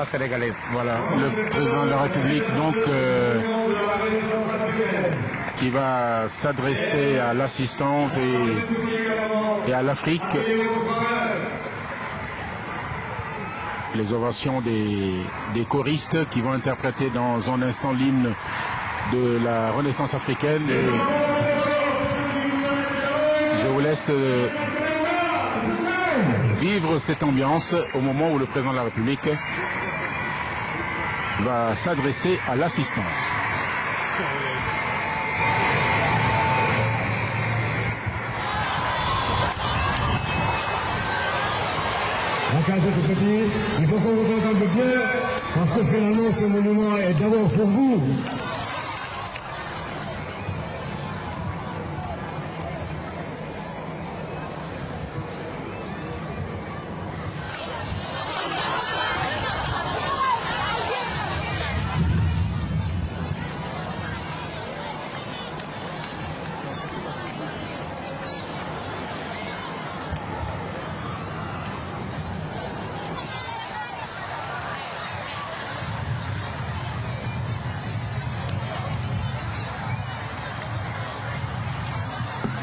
sénégalaise. Voilà, le président de la République donc qui va s'adresser à l'assistance et à l'Afrique. Les ovations des choristes qui vont interpréter dans un instant l'hymne de la Renaissance africaine. Et je vous laisse vivre cette ambiance au moment où le président de la République va s'adresser à l'assistance. La case de ce petit, il faut qu'on vous entende bien, parce que finalement ce monument est d'abord pour vous.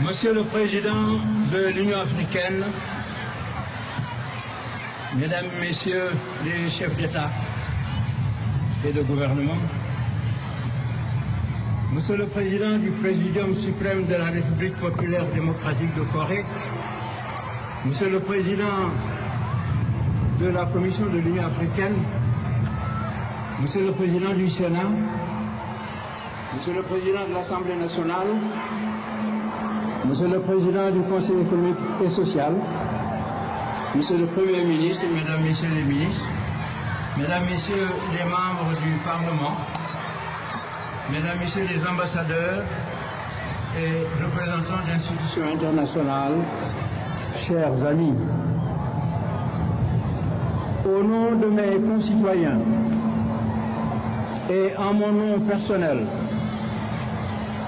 Monsieur le Président de l'Union africaine, Mesdames, Messieurs les chefs d'État et de gouvernement, Monsieur le Président du Présidium suprême de la République populaire démocratique de Corée, Monsieur le Président de la Commission de l'Union africaine, Monsieur le Président du Sénat, Monsieur le Président de l'Assemblée nationale, Monsieur le Président du Conseil économique et social, Monsieur le Premier ministre, Mesdames, Messieurs les ministres, Mesdames, Messieurs les membres du Parlement, Mesdames, Messieurs les ambassadeurs et représentants d'institutions internationales, chers amis, au nom de mes concitoyens et en mon nom personnel,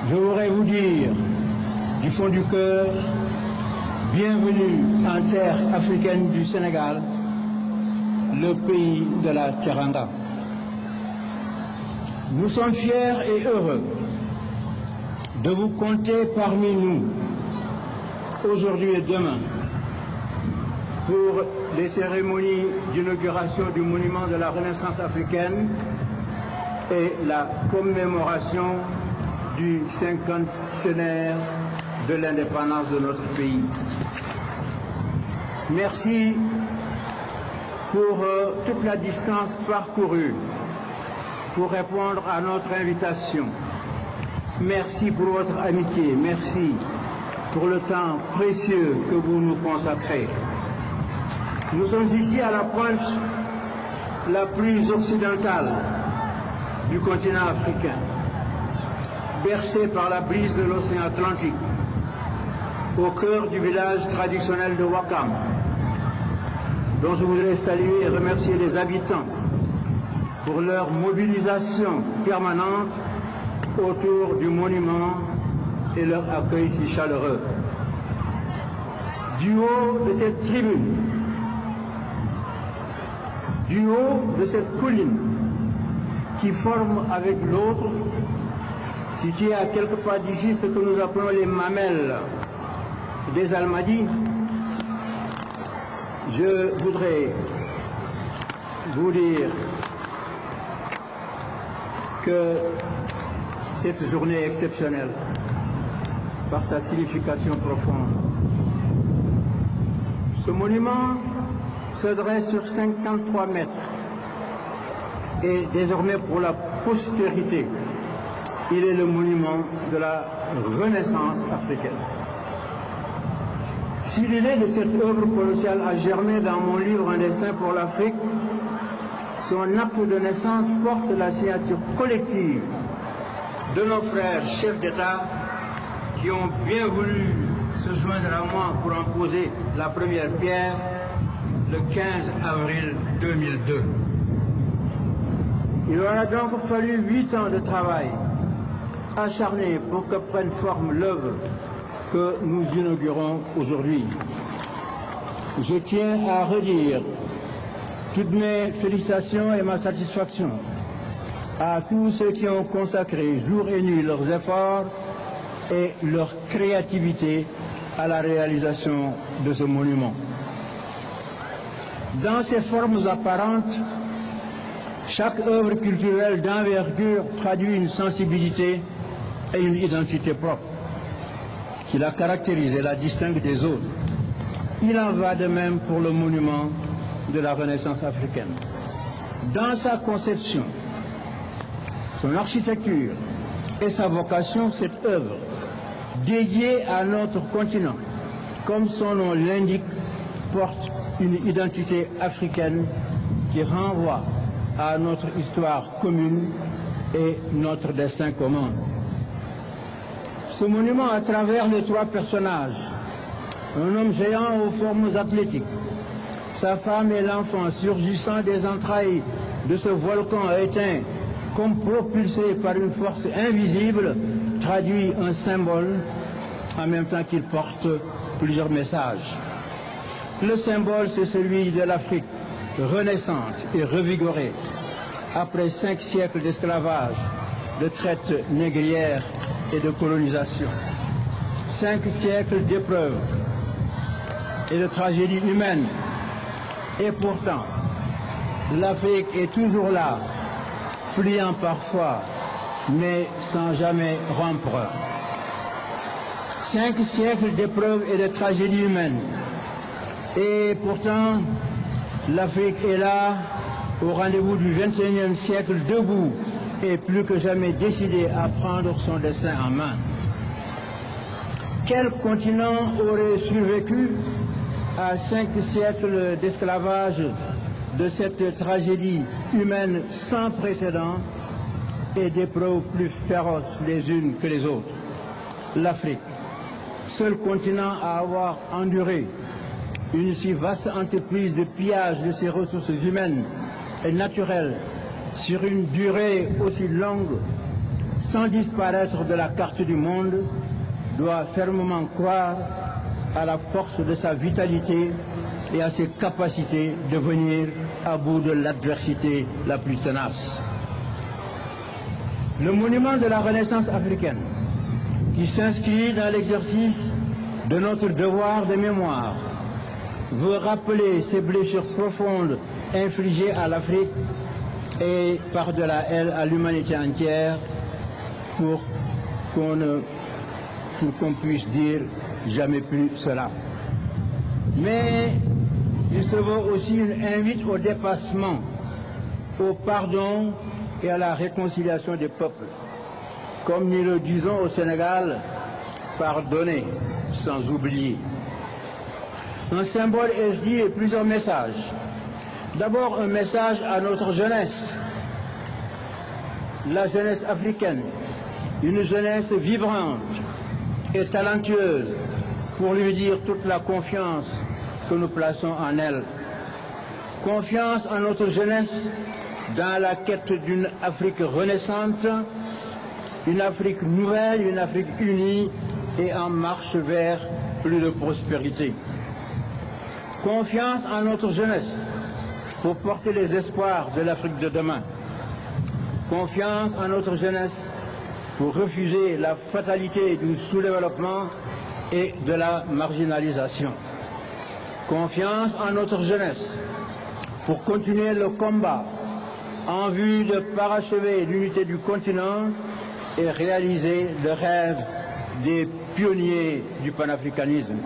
je voudrais vous dire du fond du cœur, bienvenue en terre africaine du Sénégal, le pays de la Teranga. Nous sommes fiers et heureux de vous compter parmi nous, aujourd'hui et demain, pour les cérémonies d'inauguration du monument de la Renaissance africaine et la commémoration du 50e de l'indépendance de notre pays. Merci pour toute la distance parcourue pour répondre à notre invitation. Merci pour votre amitié, merci pour le temps précieux que vous nous consacrez. Nous sommes ici à la pointe la plus occidentale du continent africain, bercée par la brise de l'océan Atlantique, au cœur du village traditionnel de Wakam, dont je voudrais saluer et remercier les habitants pour leur mobilisation permanente autour du monument et leur accueil si chaleureux. Du haut de cette tribune, du haut de cette colline qui forme avec l'autre, située à quelques pas d'ici, ce que nous appelons les mamelles des Almadies, je voudrais vous dire que cette journée est exceptionnelle par sa signification profonde. Ce monument se dresse sur 53 mètres et désormais pour la postérité, il est le monument de la Renaissance africaine. Si l'idée de cette œuvre colossale a germé dans mon livre Un destin pour l'Afrique, son acte de naissance porte la signature collective de nos frères chefs d'État qui ont bien voulu se joindre à moi pour en poser la première pierre le 15 avril 2002. Il en a donc fallu 8 ans de travail acharné pour que prenne forme l'œuvre que nous inaugurons aujourd'hui. Je tiens à redire toutes mes félicitations et ma satisfaction à tous ceux qui ont consacré jour et nuit leurs efforts et leur créativité à la réalisation de ce monument. Dans ses formes apparentes, chaque œuvre culturelle d'envergure traduit une sensibilité et une identité propre qui la caractérise et la distingue des autres. Il en va de même pour le monument de la Renaissance africaine. Dans sa conception, son architecture et sa vocation, cette œuvre, dédiée à notre continent, comme son nom l'indique, porte une identité africaine qui renvoie à notre histoire commune et notre destin commun. Ce monument, à travers les trois personnages, un homme géant aux formes athlétiques, sa femme et l'enfant surgissant des entrailles de ce volcan éteint, comme propulsé par une force invisible, traduit un symbole en même temps qu'il porte plusieurs messages. Le symbole, c'est celui de l'Afrique renaissante et revigorée, après 5 siècles d'esclavage, de traite négrière et de colonisation. 5 siècles d'épreuves et de tragédies humaines. Et pourtant, l'Afrique est toujours là, pliant parfois, mais sans jamais rompre. 5 siècles d'épreuves et de tragédies humaines. Et pourtant, l'Afrique est là, au rendez-vous du XXIe siècle, debout et plus que jamais décidée à prendre son destin en main. Quel continent aurait survécu à 5 siècles d'esclavage, de cette tragédie humaine sans précédent et d'épreuves plus féroces les unes que les autres? L'Afrique, seul continent à avoir enduré une si vaste entreprise de pillage de ses ressources humaines et naturelles sur une durée aussi longue, sans disparaître de la carte du monde, doit fermement croire à la force de sa vitalité et à ses capacités de venir à bout de l'adversité la plus tenace. Le monument de la Renaissance africaine, qui s'inscrit dans l'exercice de notre devoir de mémoire, veut rappeler ces blessures profondes infligées à l'Afrique et par-delà elle à l'humanité entière, pour qu'on puisse dire jamais plus cela. Mais il se veut aussi une invite au dépassement, au pardon et à la réconciliation des peuples. Comme nous le disons au Sénégal, pardonner sans oublier. Un symbole est dit et plusieurs messages. D'abord un message à notre jeunesse, la jeunesse africaine, une jeunesse vibrante et talentueuse, pour lui dire toute la confiance que nous plaçons en elle. Confiance en notre jeunesse dans la quête d'une Afrique renaissante, une Afrique nouvelle, une Afrique unie et en marche vers plus de prospérité. Confiance en notre jeunesse pour porter les espoirs de l'Afrique de demain. Confiance en notre jeunesse pour refuser la fatalité du sous-développement et de la marginalisation. Confiance en notre jeunesse pour continuer le combat en vue de parachever l'unité du continent et réaliser le rêve des pionniers du panafricanisme.